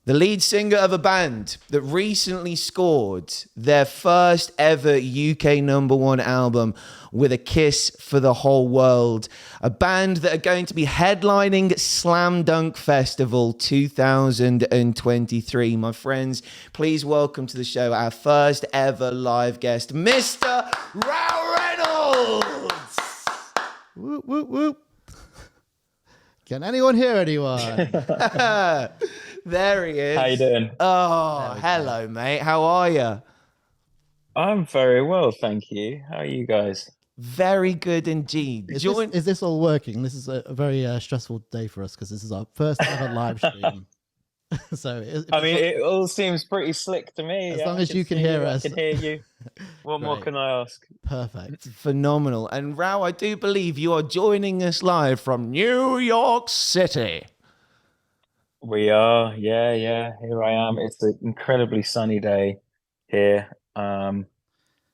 The lead singer of a band that recently scored their first ever UK number one album with a kiss for the whole world. A band that are going to be headlining Slam Dunk Festival 2023. My friends, please welcome to the show our first ever live guest, Mr. Rou Reynolds. Whoop, whoop, whoop. Can anyone hear anyone? There he is. How you doing? Oh, hello, mate. How are you? I'm very well, thank you. How are you guys? Very good indeed. Is this all working? This is a very stressful day for us because this is our first ever live stream. It all seems pretty slick to me. As long as you can hear us. I can hear you. What more can I ask? Perfect. Phenomenal. And Rou, I do believe you are joining us live from New York City. We are, yeah. Here I am. It's an incredibly sunny day here. In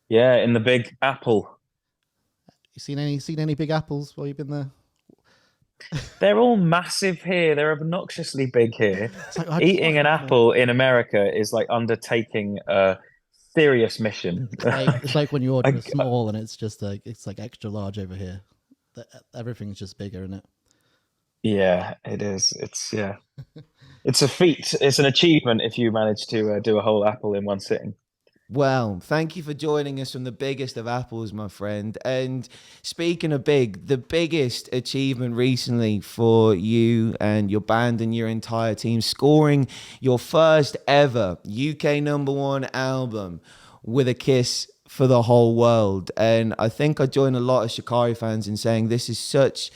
the Big Apple. You seen any big apples while you've been there? They're all massive here. They're obnoxiously big here. Like, Eating an apple in America is like undertaking a serious mission. It's like when you order a small and it's just like extra large over here. Everything's just bigger, isn't it? Yeah, it is. It's a feat. It's an achievement if you manage to do a whole apple in one sitting. Well, thank you for joining us from the biggest of apples, my friend. And speaking of big, the biggest achievement recently for you and your band and your entire team, scoring your first ever UK number one album with a kiss for the whole world. And I think I join a lot of Shikari fans in saying this is such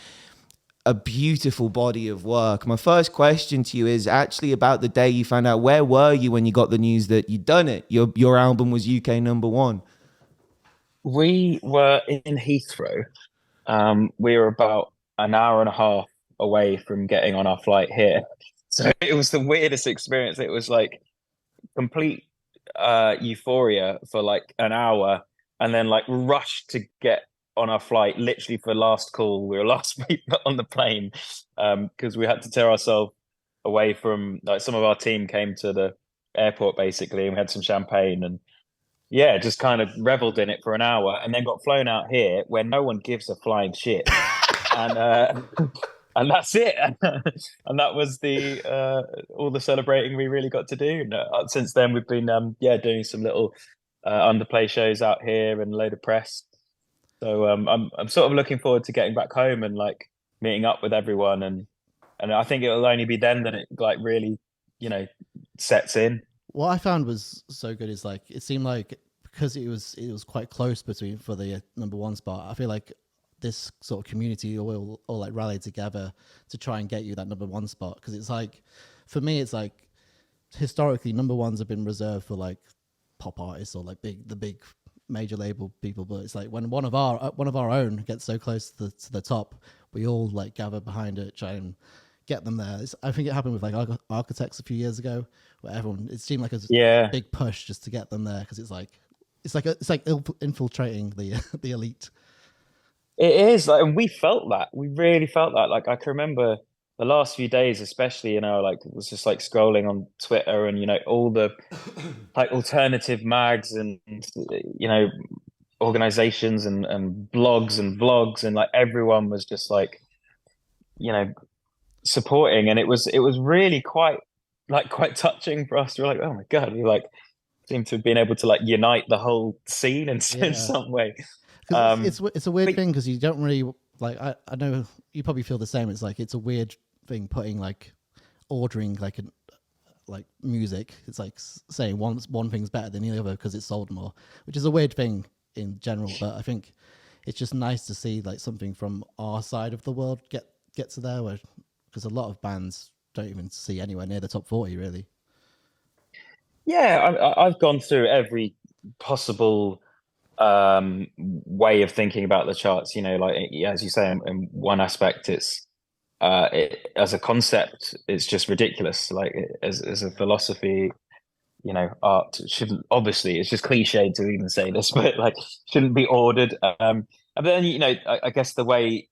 a beautiful body of work. My first question to you is actually about the day you found out. Where were you when you got the news that you'd done it? Your album was UK number one. We were in Heathrow. We were about an hour and a half away from getting on our flight here. So it was the weirdest experience. It was like complete euphoria for like an hour and then like rushed to get on our flight, literally for last call. We were last people on the plane because we had to tear ourselves away from, like, some of our team came to the airport basically, and we had some champagne and just kind of reveled in it for an hour, and then got flown out here where no one gives a flying shit, and and that's it. And that was the all the celebrating we really got to do. And since then we've been doing some little underplay shows out here and a load of press. So I'm sort of looking forward to getting back home and like meeting up with everyone, and I think it'll only be then that it like really, sets in. What I found was so good is like it seemed like because it was quite close between for the number one spot. I feel like this sort of community all like rallied together to try and get you that number one spot, because it's like, for me, it's like historically number ones have been reserved for like pop artists or like the big major label people, but it's like when one of our own gets so close to the top, we all like gather behind it, try and get them there. I think it happened with like Architects a few years ago, where it seemed like a big push just to get them there, because it's like infiltrating the elite. It is like, and we really felt that. Like I can remember the last few days, especially, like was just like scrolling on Twitter and, all the like alternative mags and, organizations and blogs and vlogs, and like everyone was just like, supporting. And it was really quite touching for us. We're like, oh my God, we like seem to have been able to like unite the whole scene in some way. It's a weird thing because you don't really like, I know you probably feel the same. It's like, it's a weird thing putting like ordering like music. It's like saying one thing's better than the other because it's sold more, which is a weird thing in general. But I think it's just nice to see like something from our side of the world get to there, because a lot of bands don't even see anywhere near the top 40 really. Yeah, I've gone through every possible way of thinking about the charts. Like, as you say, in one aspect, it's as a concept, it's just ridiculous. Like as a philosophy, art shouldn't, obviously, it's just cliche to even say this, but like shouldn't be ordered. And then I guess the way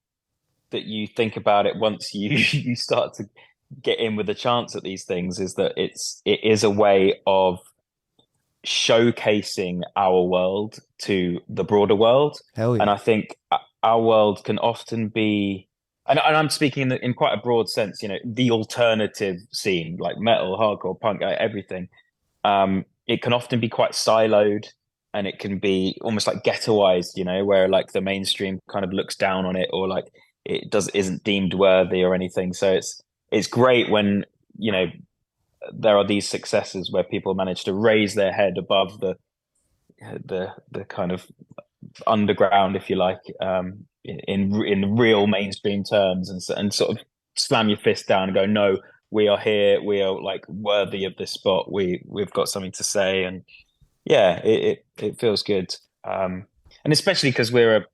that you think about it once you you start to get in with a chance at these things is that it is a way of showcasing our world to the broader world. Hell And yeah. I think our world can often be, and I'm speaking in quite a broad sense, the alternative scene, like metal, hardcore, punk, everything. It can often be quite siloed, and it can be almost like ghettoized, where like the mainstream kind of looks down on it, or like isn't deemed worthy or anything. So it's great when, there are these successes where people manage to raise their head above the kind of underground, if you like, in real mainstream terms, and sort of slam your fist down and go, no, we are here, we are like worthy of this spot, we've got something to say. And yeah, it feels good. And especially because we're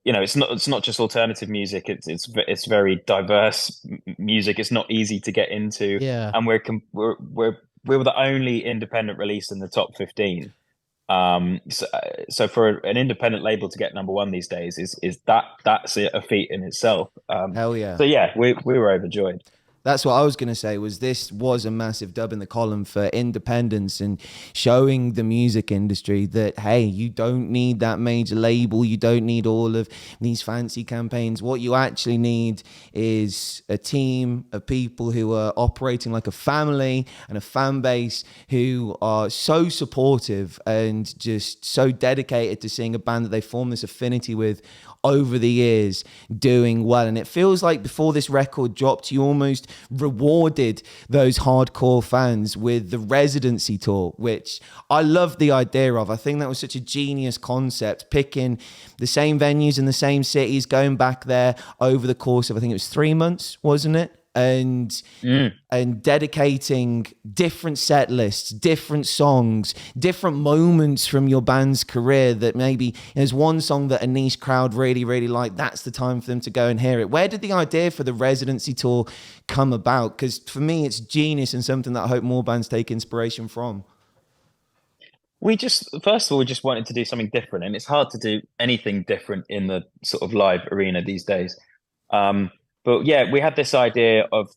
it's not just alternative music, it's very diverse music. It's not easy to get into. Yeah. And we're the only independent release in the top 15. So for an independent label to get number one these days that's a feat in itself. Hell yeah. So yeah, we were overjoyed. That's what I was going to say. This was a massive dub in the column for independence and showing the music industry that, hey, you don't need that major label. You don't need all of these fancy campaigns. What you actually need is a team of people who are operating like a family and a fan base who are so supportive and just so dedicated to seeing a band that they form this affinity with over the years doing well. And it feels like before this record dropped, you almost rewarded those hardcore fans with the residency tour, which I love the idea of. I think that was such a genius concept, picking the same venues in the same cities, going back there over the course of, I think it was 3 months, wasn't it? And dedicating different set lists, different songs, different moments from your band's career that maybe there's one song that a niche crowd really, really liked. That's the time for them to go and hear it. Where did the idea for the residency tour come about? Because for me, it's genius and something that I hope more bands take inspiration from. First of all, we just wanted to do something different, and it's hard to do anything different in the sort of live arena these days. But yeah, we had this idea of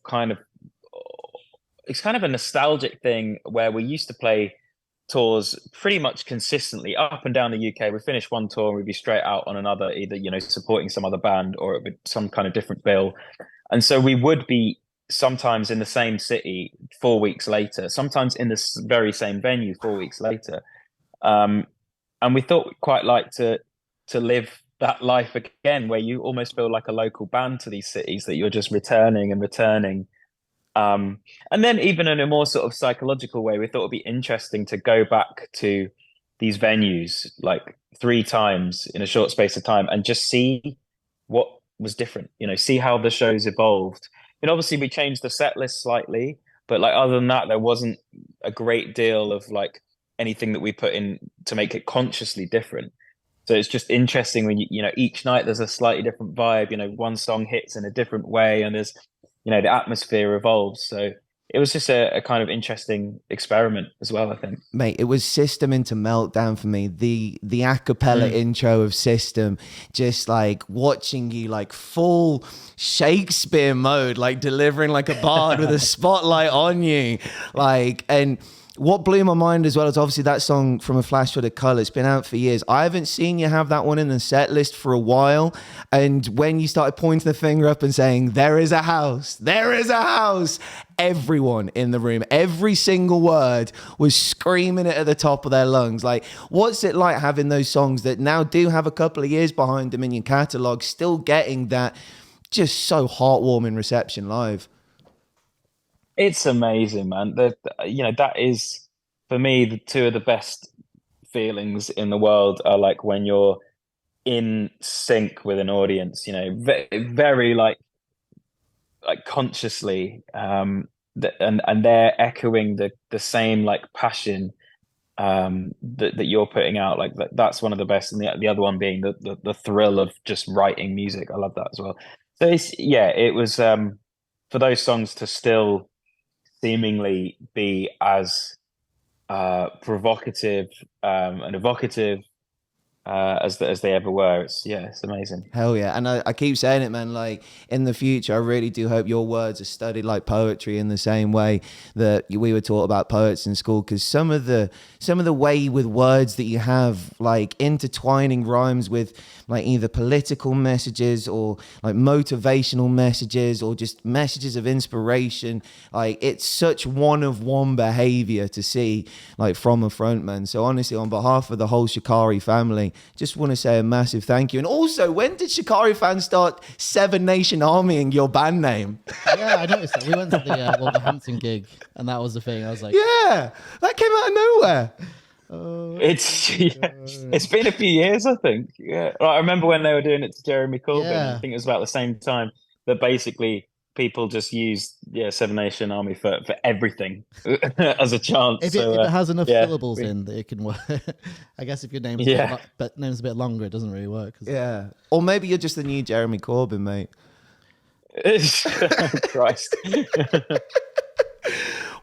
it's kind of a nostalgic thing where we used to play tours pretty much consistently up and down the UK. We finish one tour and we'd be straight out on another, either, supporting some other band or it would some kind of different bill. And so we would be sometimes in the same city 4 weeks later, sometimes in this very same venue 4 weeks later. And we thought we'd quite like to live that life again, where you almost feel like a local band to these cities, that you're just returning and returning. And then even in a more sort of psychological way, we thought it'd be interesting to go back to these venues like 3 times in a short space of time and just see what was different, see how the shows evolved. And obviously we changed the set list slightly, but like other than that, there wasn't a great deal of like anything that we put in to make it consciously different. So it's just interesting when each night there's a slightly different vibe, one song hits in a different way, and there's, the atmosphere evolves. So it was just a kind of interesting experiment as well, I think. Mate, it was System into Meltdown for me. The a cappella intro of System, just like watching you like full Shakespeare mode, like delivering like a bard with a spotlight on you. And what blew my mind as well is obviously that song From a Flash for the Colour. It's been out for years. I haven't seen you have that one in the set list for a while. And when you started pointing the finger up and saying, there is a house, everyone in the room, every single word was screaming it at the top of their lungs. Like, what's it like having those songs that now do have a couple of years behind them in your catalogue, still getting that just so heartwarming reception live? It's amazing, man. That is, for me, the two of the best feelings in the world are like when you're in sync with an audience, very like consciously, and they're echoing the same like passion that you're putting out. Like that's one of the best, and the other one being the thrill of just writing music. I love that as well. So it was for those songs to still seemingly be as provocative and evocative as they ever were. It's amazing. Hell yeah. And I keep saying it, man. Like, in the future, I really do hope your words are studied like poetry in the same way that we were taught about poets in school. Because some of the way with words that you have, like intertwining rhymes with like either political messages or like motivational messages or just messages of inspiration, like it's such one of one behavior to see like from a frontman. So honestly, on behalf of the whole Shikari family, just want to say a massive thank you. And also, when did Shikari fans start Seven Nation Armying your band name? Yeah, I noticed that. We went to the Wolverhampton gig, and that was the thing. I was like, Yeah, that came out of nowhere. It's been a few years, I think. Yeah, I remember when they were doing it to Jeremy Corbyn. Yeah. I think it was about the same time that basically people just used Seven Nation Army for everything as a chant. If So it has enough yeah, syllables in, that it can work. I guess if your name's Yeah. name's a bit longer, it doesn't really work. Yeah, or maybe you're just the new Jeremy Corbyn, mate. Christ.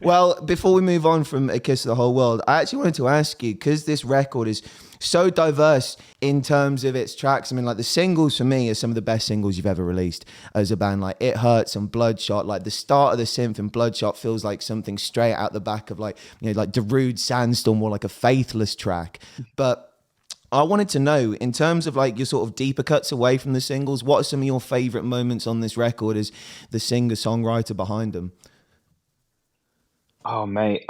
Well, before we move on from A Kiss of the Whole World, I actually wanted to ask you, because this record is so diverse in terms of its tracks. I mean, like the singles for me are some of the best singles you've ever released as a band. Like It Hurts and Bloodshot, like the start of the synth in Bloodshot feels like something straight out the back of like, you know, like Darude Sandstorm or like a Faithless track. But I wanted to know, in terms of like your sort of deeper cuts away from the singles, what are some of your favorite moments on this record as the singer-songwriter behind them? Oh mate,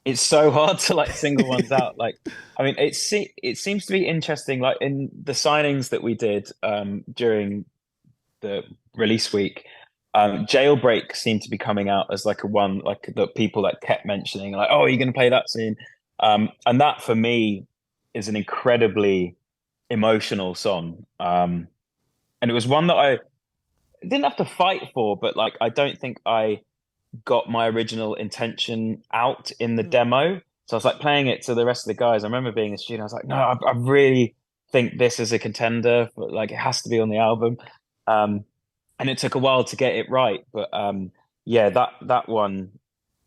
it's so hard to like single ones out. Like, I mean, it seems to be interesting. Like in the signings that we did during the release week, Jailbreak seemed to be coming out as like a one, like the people that kept mentioning, like, oh, you're going to play that soon, and that for me is an incredibly emotional song, and it was one that I didn't have to fight for, but like I don't think I got my original intention out in the demo. So I was like playing it to the rest of the guys. I remember being a student. I was like, no, I really think this is a contender. But like, it has to be on the album. And it took a while to get it right. But yeah, that one,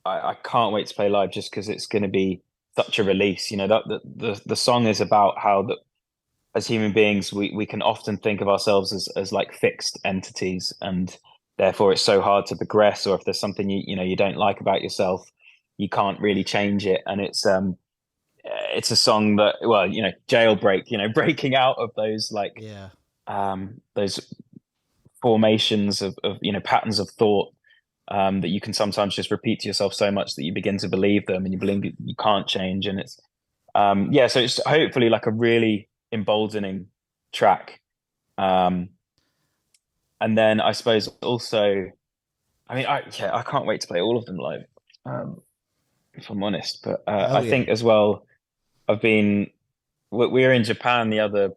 I can't wait to play live just because it's going to be such a release. You know, that the song is about how that as human beings, we can often think of ourselves as like fixed entities, and therefore it's so hard to progress. Or if there's something you don't like about yourself, you can't really change it. And it's a song that, well, Jailbreak, breaking out of those like those formations of patterns of thought that you can sometimes just repeat to yourself so much that you begin to believe them and you believe you can't change. And it's so it's hopefully like a really emboldening track. And then I suppose also, I mean, I can't wait to play all of them live, if I'm honest. But I think as well, we were in Japan the other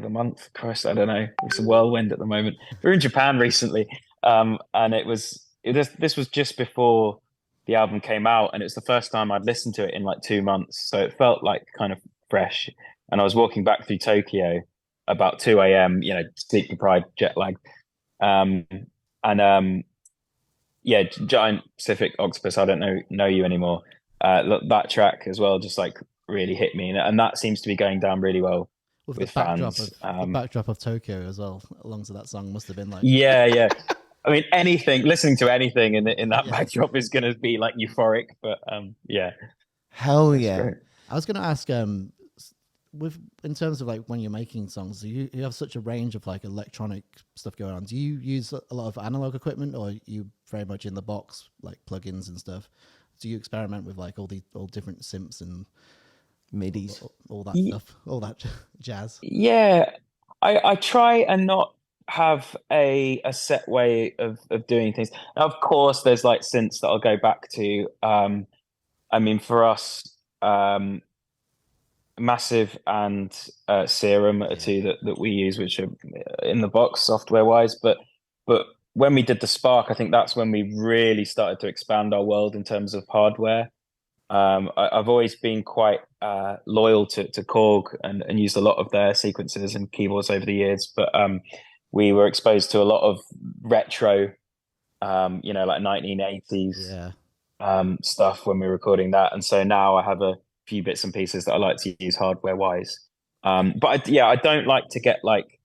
month. Christ, I don't know. It's a whirlwind at the moment. We were in Japan recently, and this was just before the album came out, and it was the first time I'd listened to it in like 2 months, so it felt like kind of fresh. And I was walking back through Tokyo about 2 a.m., sleep deprived, jet lag. Giant Pacific Octopus, I don't know you anymore. That track as well just like really hit me. And that seems to be going down really well with the fans. The backdrop of Tokyo as well, alongside that song must have been like... Yeah. I mean, listening to anything in that backdrop is going to be like euphoric, but yeah. Hell yeah. Great. I was going to ask, in terms of like when you're making songs, you have such a range of like electronic stuff going on. Do you use a lot of analog equipment, or are you very much in the box, like plugins and stuff? Do you experiment with like all different synths and midis, all that stuff, all that jazz? Yeah, I try and not have a set way of doing things. Now, of course, there's like synths that I'll go back to. I mean, for us, Massive and Serum are two that we use, which are in the box software wise. But when we did the Spark, I think that's when we really started to expand our world in terms of hardware. I've always been quite loyal to Korg and used a lot of their sequences and keyboards over the years. But we were exposed to a lot of retro, like 1980s stuff when we were recording that. And so now I have a few bits and pieces that I like to use hardware wise. But I don't like to get like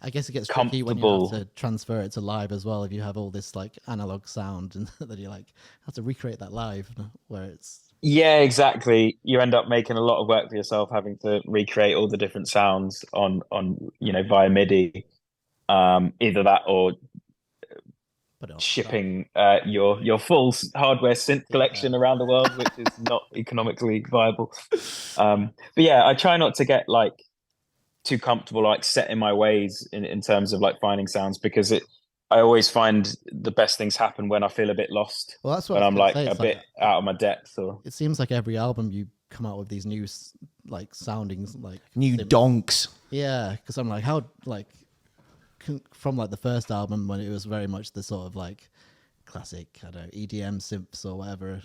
I guess it gets tricky when you comfortable. have to transfer it to live as well. If you have all this like analog sound, and then you like have to recreate that live, where it's Yeah, exactly. You end up making a lot of work for yourself, having to recreate all the different sounds on via MIDI. Either that or put it on stuff. shipping your full hardware synth collection around the world, which is not economically viable. But yeah, I try not to get like too comfortable, like set in my ways in terms of like finding sounds, because I always find the best things happen when I feel a bit lost, Well, that's what I when was I'm gonna like say. a It's bit like out of my depth. Or it seems like every album you come out with these new like soundings, like New donks. Yeah, because I'm like, how like from like the first album when it was very much the sort of like classic, I don't know, EDM synths or whatever.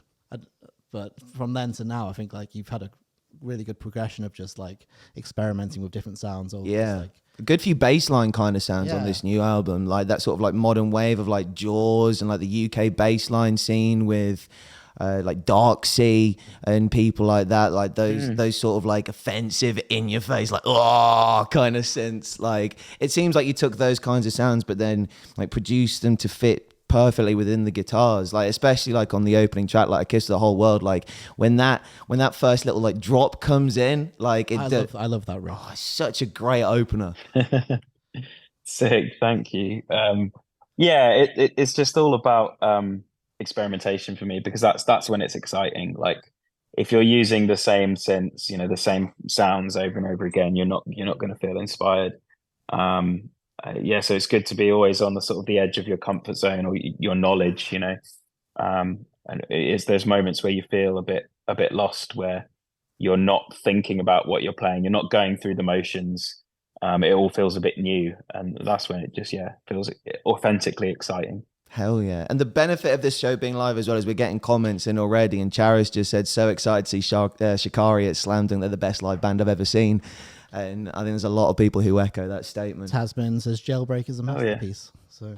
But from then to now, I think like you've had a really good progression of just like experimenting with different sounds. Or Yeah. just, like, A good few bassline kind of sounds on Yeah. this new album, like that sort of like modern wave of like Jaws and like the UK bassline scene with like Dark Sea and people like that, like those sort of like offensive, in your face, like oh kind of synths. Like it seems like you took those kinds of sounds but then like produced them to fit perfectly within the guitars, like especially like on the opening track, like A Kiss to the Whole World, like when that first little like drop comes in, like I love that riff. oh, it's such a great opener. sick, thank you. It's just all about experimentation for me, because that's when it's exciting. Like if you're using the same synths, the same sounds over and over again, you're not going to feel inspired. So it's good to be always on the sort of the edge of your comfort zone or your knowledge. And there's moments where you feel a bit lost, where you're not thinking about what you're playing, you're not going through the motions. It all feels a bit new, and that's when it just feels authentically exciting. Hell yeah. And the benefit of this show being live as well is we're getting comments in already, and Charis just said, so excited to see Shikari at Slam Dunk. They're the best live band I've ever seen. And I think there's a lot of people who echo that statement. Tasman says Jailbreak is a masterpiece. So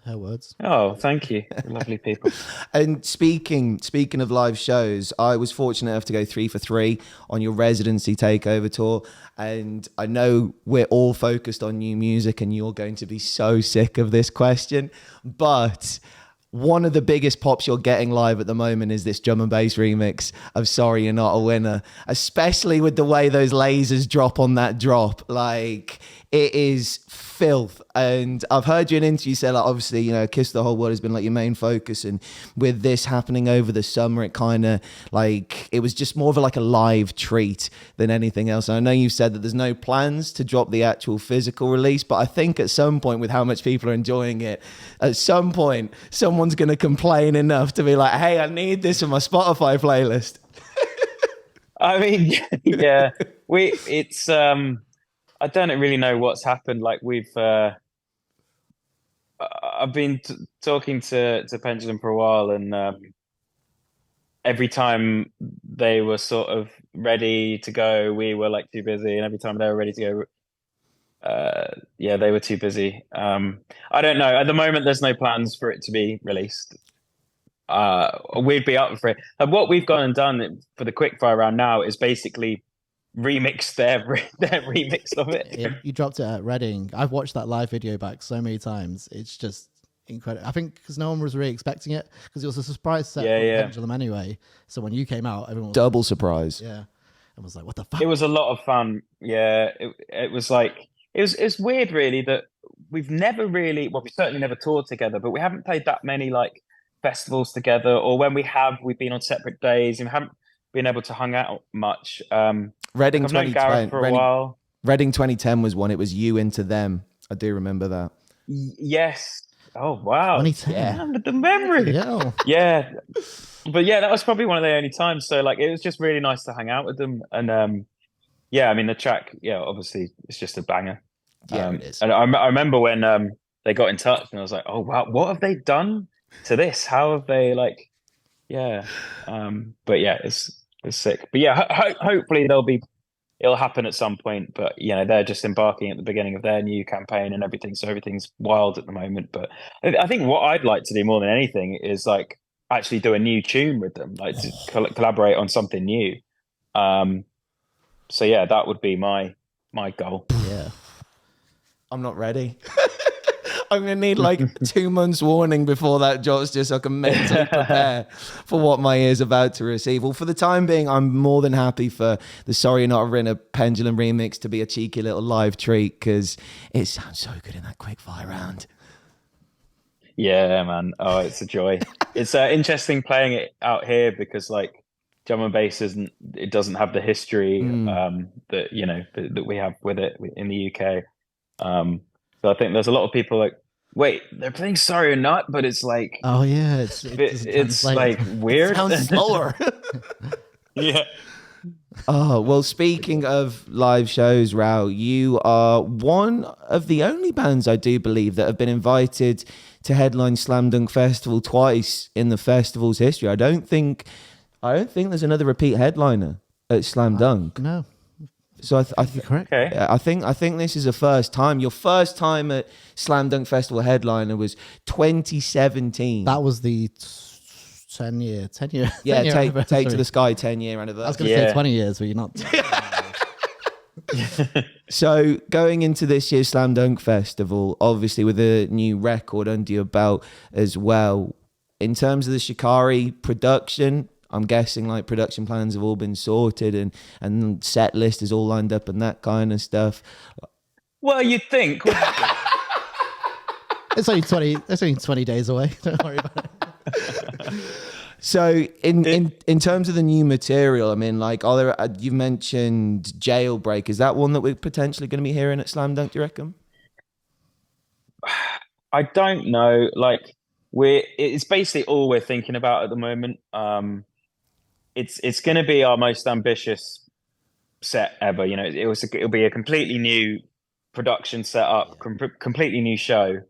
her words. Oh, thank you. Lovely people. And speaking of live shows, I was fortunate enough to go 3 for 3 on your residency takeover tour. And I know we're all focused on new music and you're going to be so sick of this question, but one of the biggest pops you're getting live at the moment is this drum and bass remix of Sorry You're Not a Winner, especially with the way those lasers drop on that drop. Like, it is filth. And I've heard you in interviews say, like, obviously, Kiss the Whole World has been like your main focus. And with this happening over the summer, it kind of like, it was just more of like a live treat than anything else. And I know you've said that there's no plans to drop the actual physical release, but I think at some point, with how much people are enjoying it, at some point, someone's going to complain enough to be like, hey, I need this in my Spotify playlist. I mean, yeah, I don't really know what's happened. Like I've been talking to Pendulum for a while, and every time they were sort of ready to go, we were like too busy, and every time they were ready to go, they were too busy. I don't know. At the moment, there's no plans for it to be released. We'd be up for it. And what we've gone and done for the quickfire round now is basically remix their remix of it. Yeah, you dropped it at Reading. I've watched that live video back so many times. It's just incredible. I think because no one was really expecting it, because it was a surprise set for Pendulum anyway. So when you came out, everyone was double surprise. Yeah, and was like, "What the fuck?" It was a lot of fun. Yeah, it was like it's weird, really, that we've never really, well, we certainly never toured together, but we haven't played that many like festivals together, or when we have, we've been on separate days and we haven't been able to hang out much. Reading I've known Gareth for a while. Reading 2010 was one. It was You Into Them. I do remember that. Yes. Oh wow. 2010. Yeah. The memory. Yeah. But yeah, that was probably one of the only times. So like, it was just really nice to hang out with them. And I mean, the track, obviously it's just a banger. Yeah, it is. And I remember when they got in touch, and I was like, oh wow, what have they done to this? How have they like? Yeah. But yeah, it's sick. But yeah, hopefully it'll happen at some point. But they're just embarking at the beginning of their new campaign and everything, so everything's wild at the moment. But I think what I'd like to do more than anything is like actually do a new tune with them, like to collaborate on something new. So yeah, that would be my goal. Yeah. I'm not ready. I'm gonna need like 2 months warning before that drops, just so I can mentally prepare for what my ear's about to receive. Well, for the time being, I'm more than happy for the Sorry You're Not a Winner Pendulum remix to be a cheeky little live treat, because it sounds so good in that quick fire round. Yeah, man. Oh, it's a joy. It's interesting playing it out here because like drum and bass doesn't have the history that that we have with it in the UK. So I think there's a lot of people like, wait, they're playing Sorry or Not, but it's like, Oh yeah, it's like weird. It sounds slower. Yeah. Oh, well, speaking of live shows, Rou, you are one of the only bands, I do believe, that have been invited to headline Slam Dunk Festival twice in the festival's history. I don't think there's another repeat headliner at Slam Dunk. No. So I think correct. Okay. I think this is a first time. Your first time at Slam Dunk Festival headliner was 2017. That was the 10 year. Yeah, 10 year take anniversary. to the Sky 10-year I was anniversary. going to say 20 years, but you're not. So going into this year's Slam Dunk Festival, obviously with a new record under your belt as well, in terms of the Shikari production, I'm guessing like production plans have all been sorted and set list is all lined up and that kind of stuff. Well, you'd think. wouldn't you? It's only 20 days away. Don't worry about it. So in terms of the new material, I mean, like, are there? You mentioned Jailbreak. Is that one that we're potentially going to be hearing at Slam Dunk? Do you reckon? I don't know. Like it's basically all we're thinking about at the moment. It's going to be our most ambitious set ever. You know, it'll be a completely new production setup, completely new show.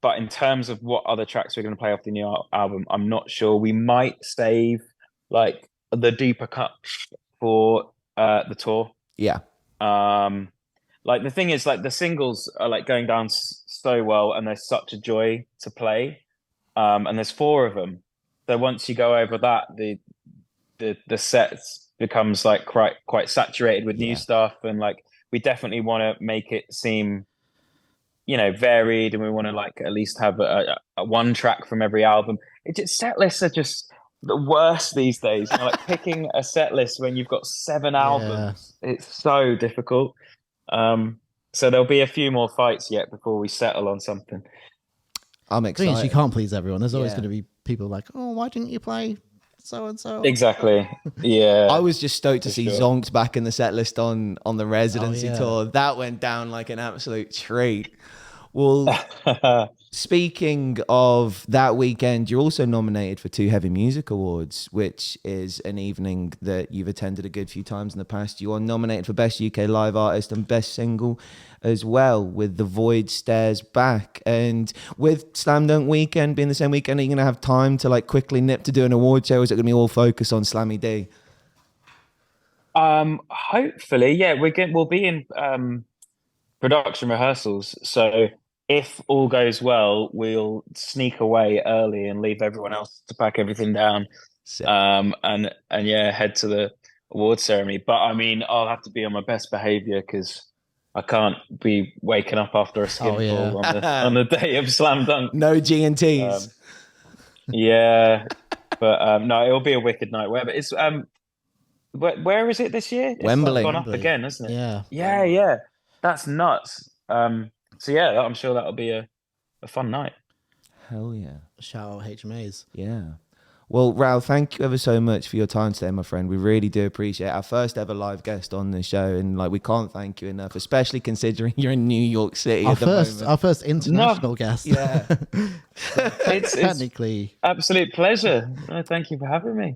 But in terms of what other tracks we're going to play off the new album, I'm not sure. We might save like the deeper cuts for the tour. Yeah. Like the thing is, like the singles are like going down so well, and they're such a joy to play. And there's 4 of them. So once you go over that, the sets becomes like quite saturated with new stuff, and like we definitely want to make it seem, varied, and we want to like at least have a one track from every album. Set lists are just the worst these days. Like picking a set list when you've got 7 albums, it's so difficult. So there'll be a few more fights yet before we settle on something. I'm The thing excited. is, you can't please everyone. There's always Yeah. going to be people like, oh, why didn't you play so and so? Exactly. Yeah. I was just stoked to see sure. Zonked back in the set list on the residency Oh, yeah. tour. That went down like an absolute treat. Well, speaking of that weekend, you're also nominated for 2 Heavy Music Awards, which is an evening that you've attended a good few times in the past. You are nominated for Best UK Live Artist and Best Single as well, with The Void Stares Back. And with Slam Dunk weekend being the same weekend, are you going to have time to like quickly nip to do an award show, or is it going to be all focused on Slammy D? Hopefully, yeah. We'll be in production rehearsals, so if all goes well, we'll sneak away early and leave everyone else to pack everything down. Sick. And yeah, head to the award ceremony. But I mean, I'll have to be on my best behavior because I can't be waking up after a skinful on the day of Slam Dunk. No G&Ts. Yeah, but no, it'll be a wicked night. Where it's where is it this year? It's Wembley. gone up again, isn't it? Yeah. Yeah. That's nuts. So yeah, I'm sure that'll be a fun night. Hell yeah. Shout out HMAs. Yeah. Well, Rou, thank you ever so much for your time today, my friend. We really do appreciate it. Our first ever live guest on the show, and like we can't thank you enough, especially considering you're in New York City at the moment. Our first international guest. Yeah. It's Technically. absolute pleasure. No, thank you for having me.